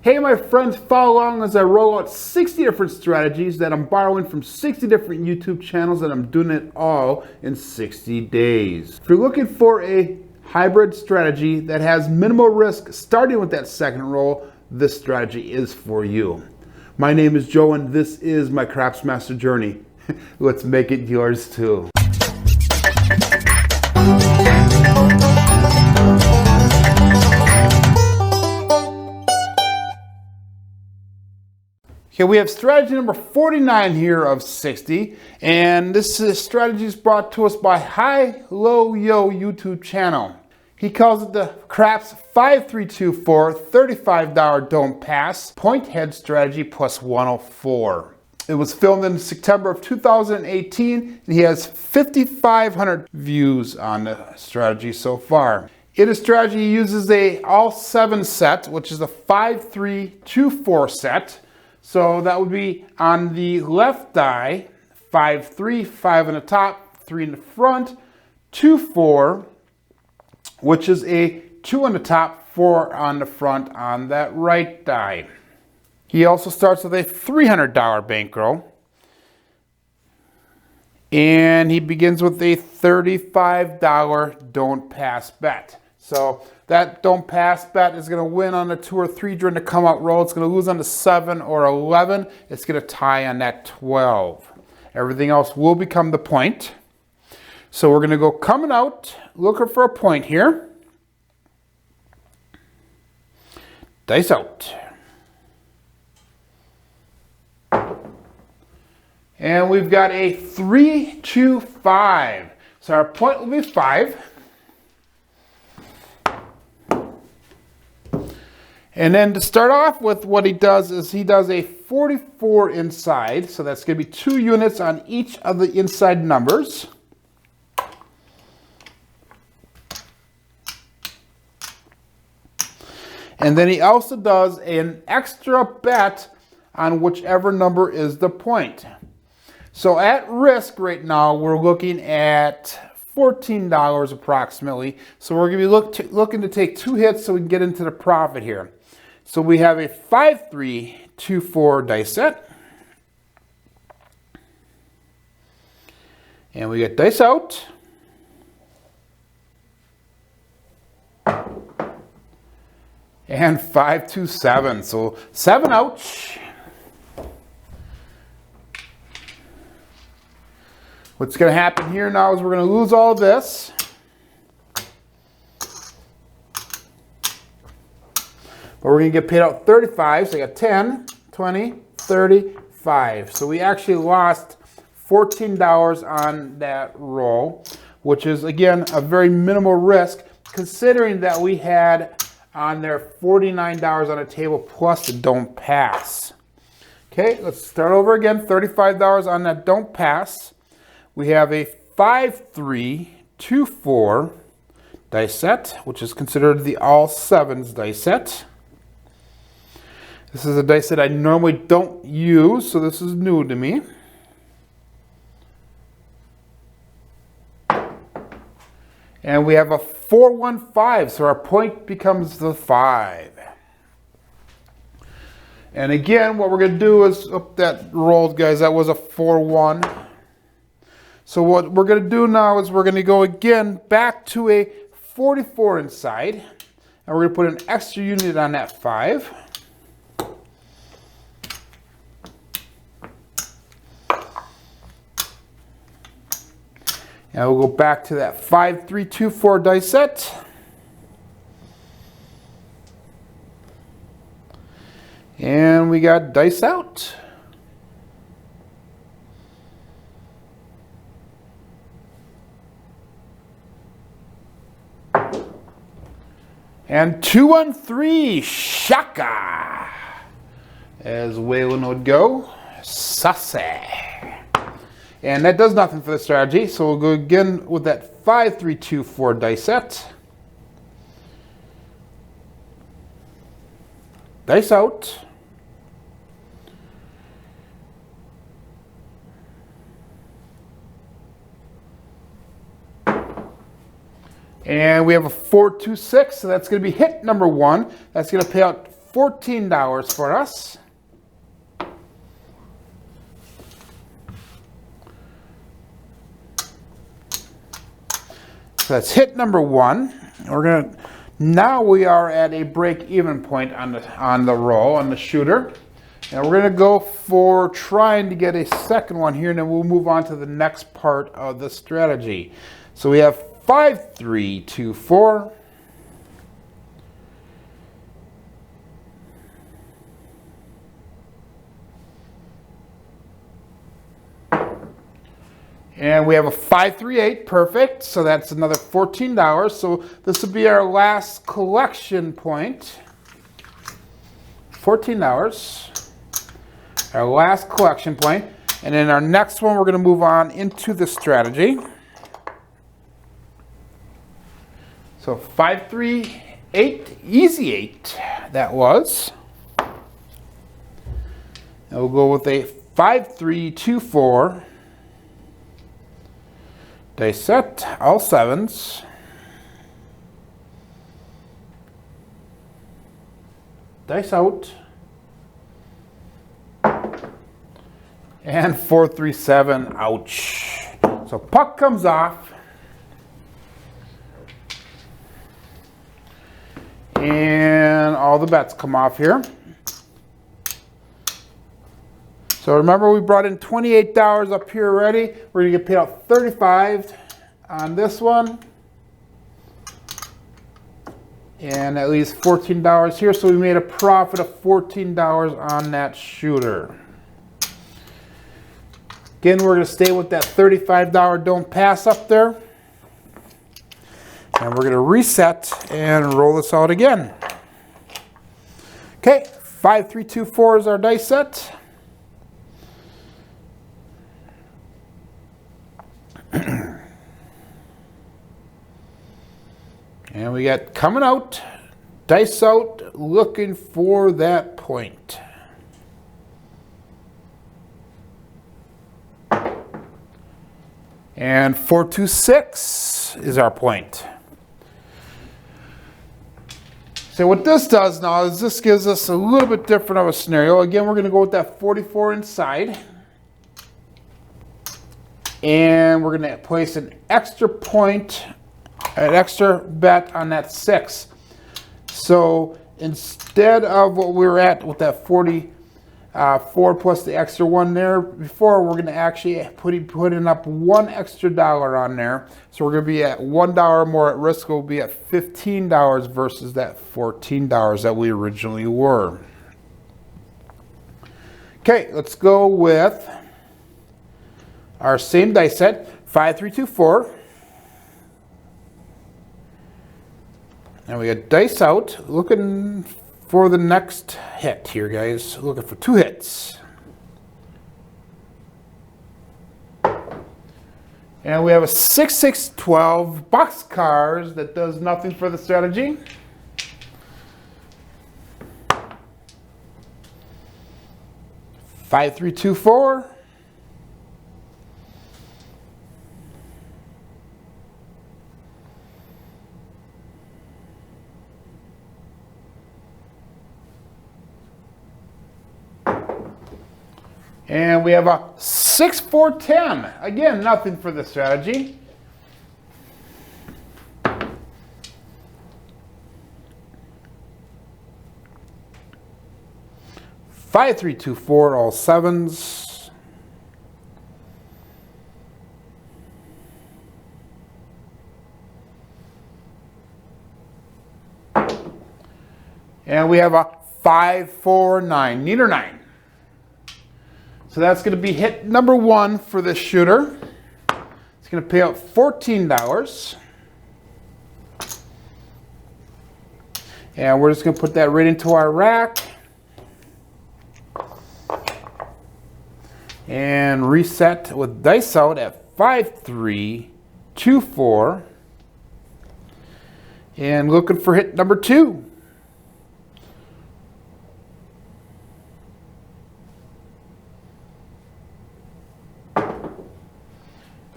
Hey my friends, follow along as I roll out 60 different strategies that I'm borrowing from 60 different YouTube channels, and I'm doing it all in 60 days. If you're looking for a hybrid strategy that has minimal risk starting with that second roll, this strategy is for you. My name is Joe and this is my Craps Master journey. Let's make it yours too. Okay, we have strategy number 49 here of 60, and this strategy is brought to us by High Low Yo YouTube channel. He calls it the Craps 5324 $35 Don't Pass Point Hedge Strategy plus 104. It was filmed in September of 2018, and he has 5,500 views on the strategy so far. In the strategy, he uses a all 7 set, which is a 5-3-2-4 set. So that would be on the left die, 5-3, 5 on the top, 3 in the front, 2-4, which is a 2 on the top, 4 on the front on that right die. He also starts with a $300 bankroll. And he begins with a $35 don't pass bet. So that don't pass bet is going to win on the 2 or 3 during the come out roll. It's going to lose on the 7 or 11. It's going to tie on that 12. Everything else will become the point. So we're going to go coming out, looking for a point here. Dice out. And we've got a 3-2-5. So our point will be 5. And then to start off with, what he does is he does a 44 inside. So that's going to be 2 units on each of the inside numbers. And then he also does an extra bet on whichever number is the point. So at risk right now, we're looking at $14 approximately. So we're going to be looking to take 2 hits so we can get into the profit here. So we have a 5-3-2-4 dice set. And we get dice out. And 5-2-7. So 7 ouch. What's going to happen here now is we're going to lose all this. But we're going to get paid out 35. So I got 10, 20, 35. So we actually lost $14 on that roll, which is, again, a very minimal risk considering that we had on there $49 on the table plus the don't pass. Okay, let's start over again. $35 on that don't pass. We have a 5-3-2-4 dice set, which is considered the all 7s dice set. This is a dice set I normally don't use, so this is new to me. And we have a 4-1-5, so our point becomes the 5. And again, what we're going to do is, that rolled, guys, that was a 4-1. So what we're going to do now is we're going to go again back to a 44 inside. And we're going to put an extra unit on that 5. And we'll go back to that 5-3-2-4 dice set. And we got dice out. And 2-1-3, shaka, as Waylon would go, sassy. And that does nothing for the strategy, so we'll go again with that 5-3-2-4 dice set. Dice out. And we have a 4-2-6, so that's going to be hit number 1. That's going to pay out $14 for us. So that's hit number 1. Now we are at a break-even point on the roll, on the shooter. And we're going to go for trying to get a second one here, and then we'll move on to the next part of the strategy. So we have 5, 3, 2, 4. And we have a 5, 3, 8, perfect. So that's another $14. So this will be our last collection point. $14. Our last collection point. And then our next one, we're going to move on into the strategy. So 5, 3, 8, easy 8, that was. And we'll go with a 5, 3, 2, 4. Dice set, all 7s. Dice out. And 4, 3, 7, ouch. So puck comes off. And all the bets come off here. So remember, we brought in $28 up here already. We're going to get paid out $35 on this one. And at least $14 here. So we made a profit of $14 on that shooter. Again, we're going to stay with that $35 don't pass up there. And we're going to reset and roll this out again. Okay, 5, 3, 2, 4 is our dice set. And we got coming out, dice out, looking for that point. And 4, 2, 6 is our point. So what this does now is this gives us a little bit different of a scenario. Again, we're going to go with that 44 inside. And we're going to place an extra point, an extra bet on that 6. So instead of what we were at with that 44 plus the extra 1 there before, we're going to actually put in up $1 extra on there. So we're going to be at $1 more at risk. We'll be at $15 versus that $14 that we originally were. Okay, let's go with our same dice set, 5, 3, 2, 4. And we got dice out, looking for the next hit here, guys. Looking for 2 hits. And we have a 6, 6, 12 boxcars that does nothing for the strategy. Five, 3, 2, 4. And we have a 6, 4, 10. Again, nothing for the strategy. Five, 3, 2, 4, all 7s. And we have a 5, 4, 9. Neither 9. So that's going to be hit number 1 for this shooter. It's going to pay out $14. And we're just going to put that right into our rack. And reset with dice out at 5, 3, 2, 4. And looking for hit number 2.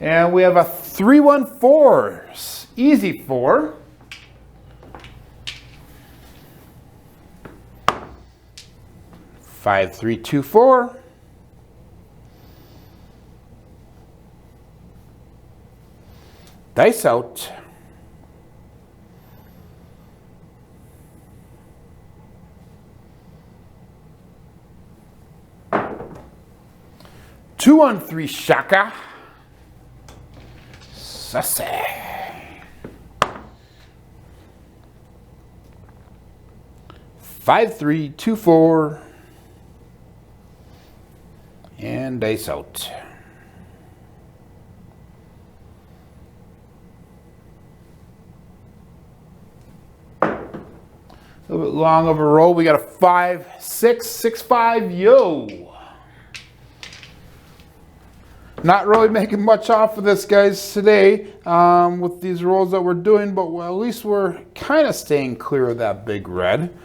And we have a 3, 1, 4, easy 4. 5, 3, 2, 4. Dice out. Two on three shaka. Sassy. 5, 3, 2, 4. And dice out. A little bit long of a roll. We got a 5, 6, 6, 5, yo. Not really making much off of this, guys, today with these rolls that we're doing, but well, at least we're kind of staying clear of that big red.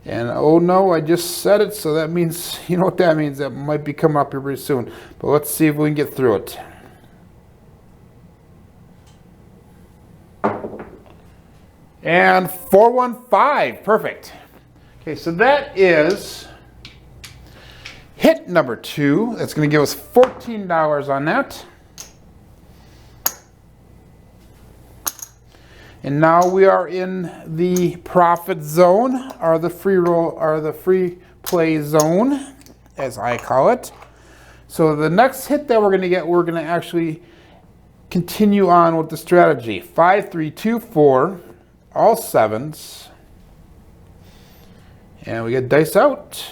And oh no, I just said it, so that means, you know what that means, that might be coming up here pretty soon. But let's see if we can get through it. And 415, perfect. Okay, so that is hit number 2. That's going to give us $14 on that. And now we are in the profit zone, or the free roll, or the free play zone, as I call it. So the next hit that we're going to get, we're going to actually continue on with the strategy. 5, 3, 2, 4, all 7s. And we get dice out.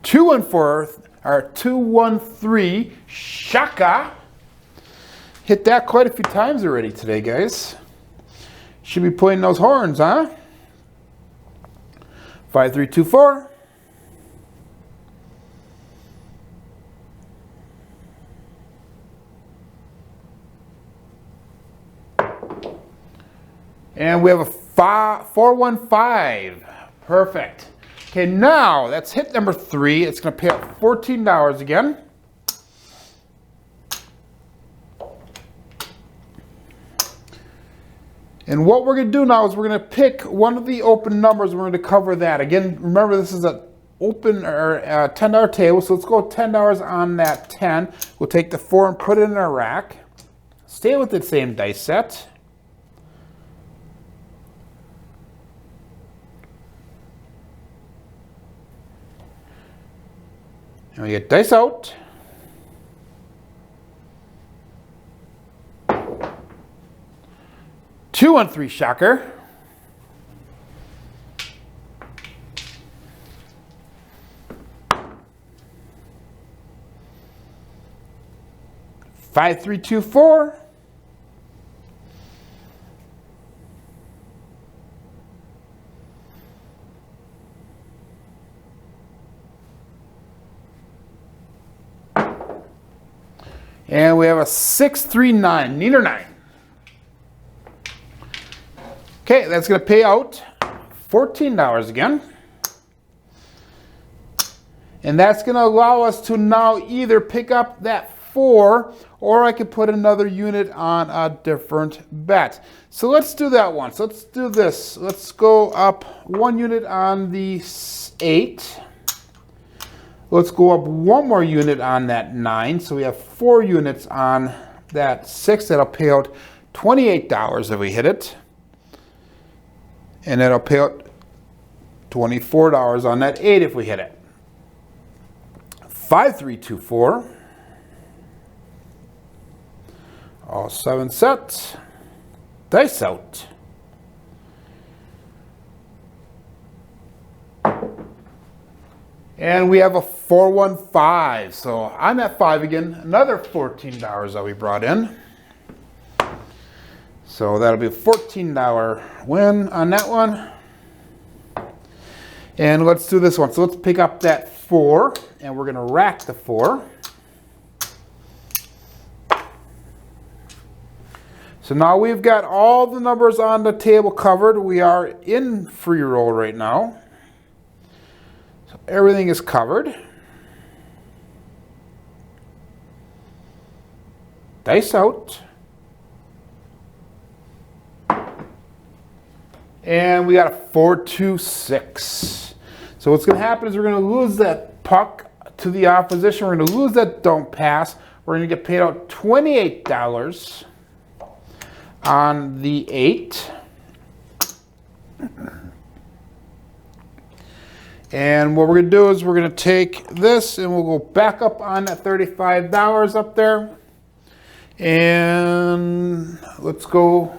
Two and 4, or 2, 1, 3, shaka. Hit that quite a few times already today, guys. Should be playing those horns, huh? 5, 3, 2, 4. And we have a 415. Perfect. Okay, now that's hit number 3. It's going to pay out $14 again. And what we're going to do now is we're going to pick one of the open numbers. We're going to cover that. Again, remember this is an open or $10 table, so let's go $10 on that 10. We'll take the 4 and put it in our rack. Stay with the same dice set. And we get dice out. Two and 3 shocker. Five, 3, 2, 4. And we have a 6, 3, 9, neither 9. Okay, that's going to pay out $14 again. And that's going to allow us to now either pick up that 4, or I could put another unit on a different bet. So let's do that one. So let's do this. Let's go up 1 unit on the 8. Let's go up 1 more unit on that 9. So we have 4 units on that 6. That'll pay out $28 if we hit it. And that'll pay out $24 on that 8 if we hit it. 5, 3, 2, 4. All 7 sets. Dice out. And we have a 415. So on that 5 again, another $14 that we brought in. So that'll be a $14 win on that one. And let's do this one. So let's pick up that 4, and we're going to rack the 4. So now we've got all the numbers on the table covered. We are in free roll right now. So everything is covered. And we got a 4-2-6. So what's going to happen is we're going to lose that puck to the opposition. We're going to lose that don't pass. We're going to get paid out $28 on the 8. And what we're going to do is we're going to take this and we'll go back up on that $35 up there. And let's go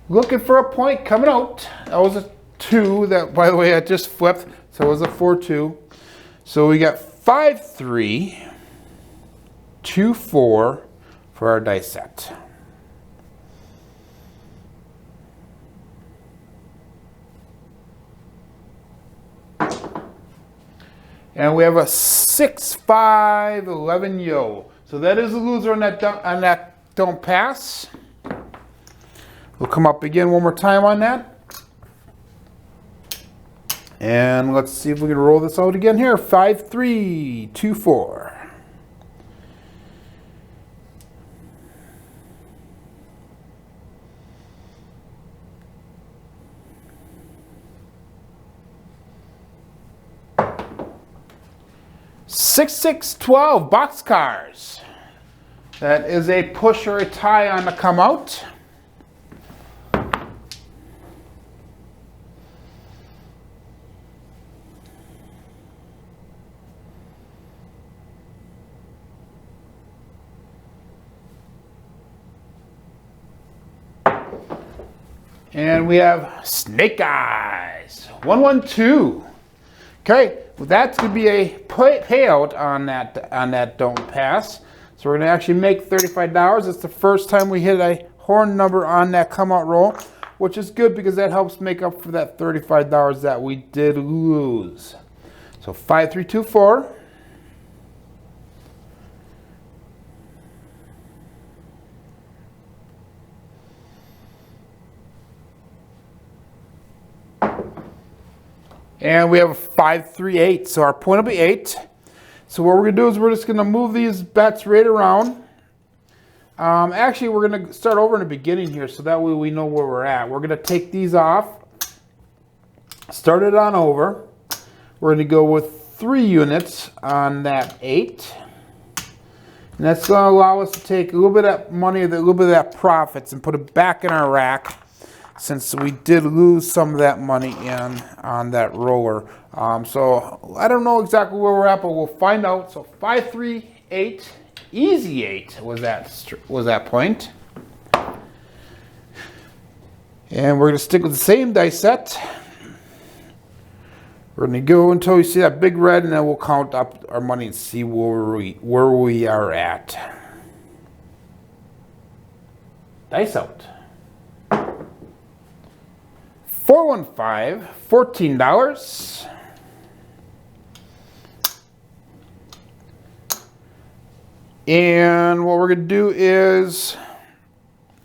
looking for a point coming out. That was a 2 that, by the way, I just flipped. So it was a 4-2. So we got 5-3, 2-4 for our dice set. And we have a 6-5-11 yo. So that is a loser on that don't pass. We'll come up again one more time on that. And let's see if we can roll this out again here. 5-3, 2-4. $6-6-12 boxcars. That is a push or a tie on the come out. And we have snake eyes. 1-1-2. Okay, well, that's going to be a payout on that don't pass. So we're going to actually make $35. It's the first time we hit a horn number on that come out roll, which is good because that helps make up for that $35 that we did lose. So 5-3-2-4. And we have a 5-3-8, so our point will be 8. So what we're going to do is we're just going to move these bets right around. Actually, we're going to start over in the beginning here, so that way we know where we're at. We're going to take these off, start it on over. We're going to go with 3 units on that 8. And that's going to allow us to take a little bit of that money, a little bit of that profits, and put it back in our rack, since we did lose some of that money in on that roller. So I don't know exactly where we're at, but we'll find out. So 5-3-8, easy 8 was that point. And we're going to stick with the same dice set. We're going to go until we see that big red, and then we'll count up our money and see where we are at. Dice out. 4-1-5, $14. And what we're going to do is,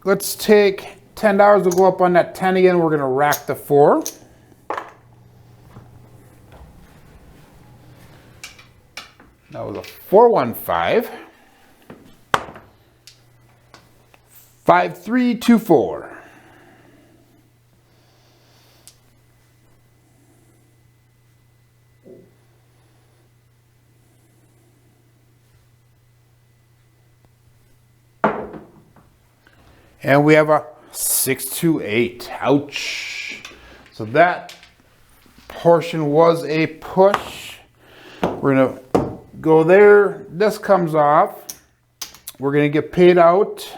let's take $10. We'll go up on that 10 again. We're going to rack the 4. That was a 4-1-5. 5-3-2-4. And we have a 6-2-8. Ouch. So that portion was a push. We're going to go there. This comes off. We're going to get paid out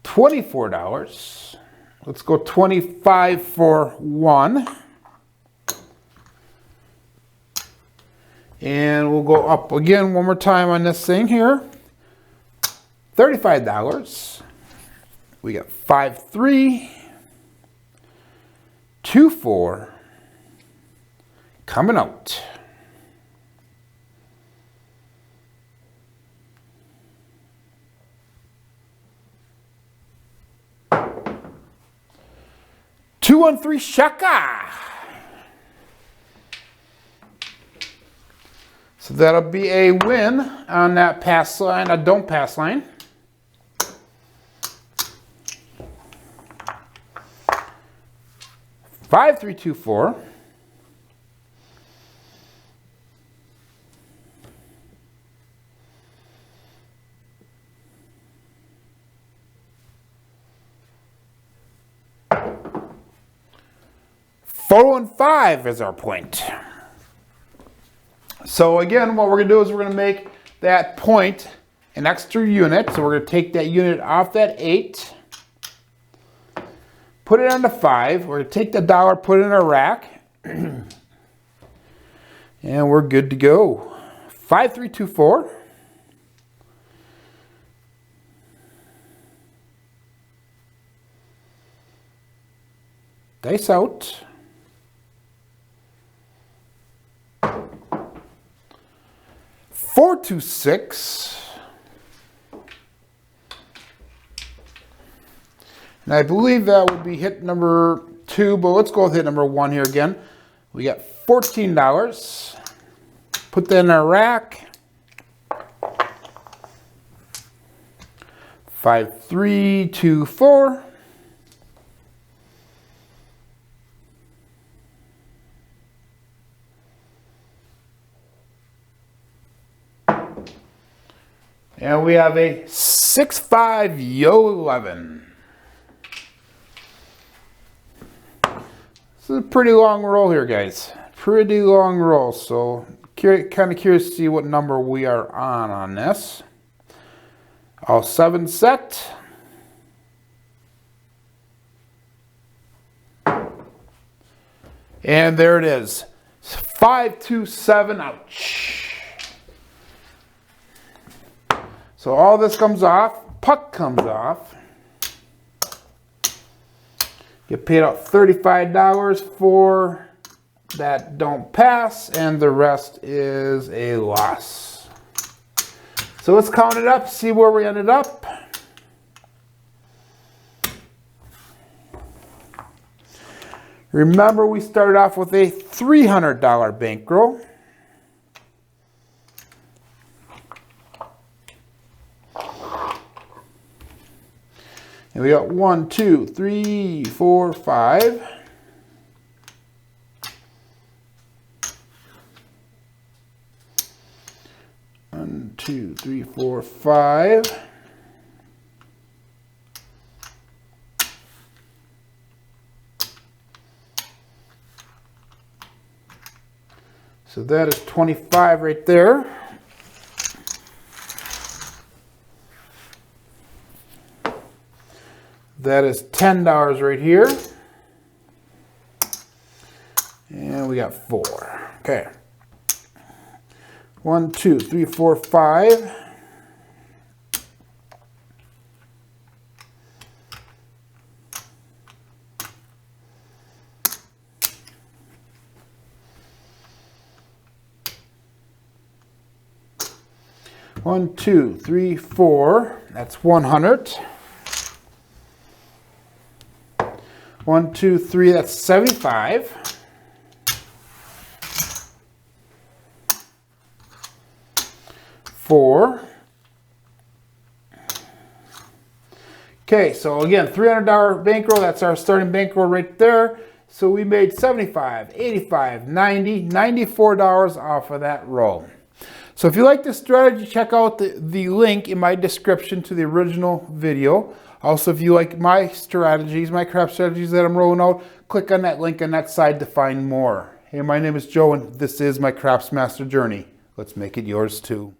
$24. Let's go 25 for 1. And we'll go up again one more time on this thing here. $35. We got 5-3-2-4 coming out. $2-1-3 shaka. So that'll be a win on that pass line, a don't pass line. 5324. Four and 5 is our point. So again, what we're going to do is we're going to make that point an extra unit. So we're going to take that unit off that 8, put it on the 5. We're going to take the dollar, put it in our rack, and we're good to go. 5324. Dice out. 426. And I believe that would be hit number 2, but let's go with hit number 1 here again. We got $14. Put that in our rack. 5324. And we have a 6-5 yo 11. This is a pretty long roll here, guys. Pretty long roll. So kind of curious to see what number we are on this. All 7 set. And there it is. 527. Ouch. So all this comes off, puck comes off. Get paid out $35 for that don't pass, and the rest is a loss. So let's count it up, see where we ended up. Remember, we started off with a $300 bankroll. And we got 1, 2, 3, 4, 5. One, 2, 3, 4, 5. So that is 25 right there. That is $10 right here. And we got 4. Okay. 1, 2, 3, 4, 5. One, 2, 3, 4. That's 100. 1, 2, 3, that's 75. Four. Okay, so again, $300 bankroll, that's our starting bankroll right there. So we made $75, $85, $90, $94 off of that roll. So if you like this strategy, check out the link in my description to the original video. Also, if you like my strategies, my craps strategies that I'm rolling out, click on that link on that side to find more. Hey, my name is Joe, and this is my Craps Master Journey. Let's make it yours too.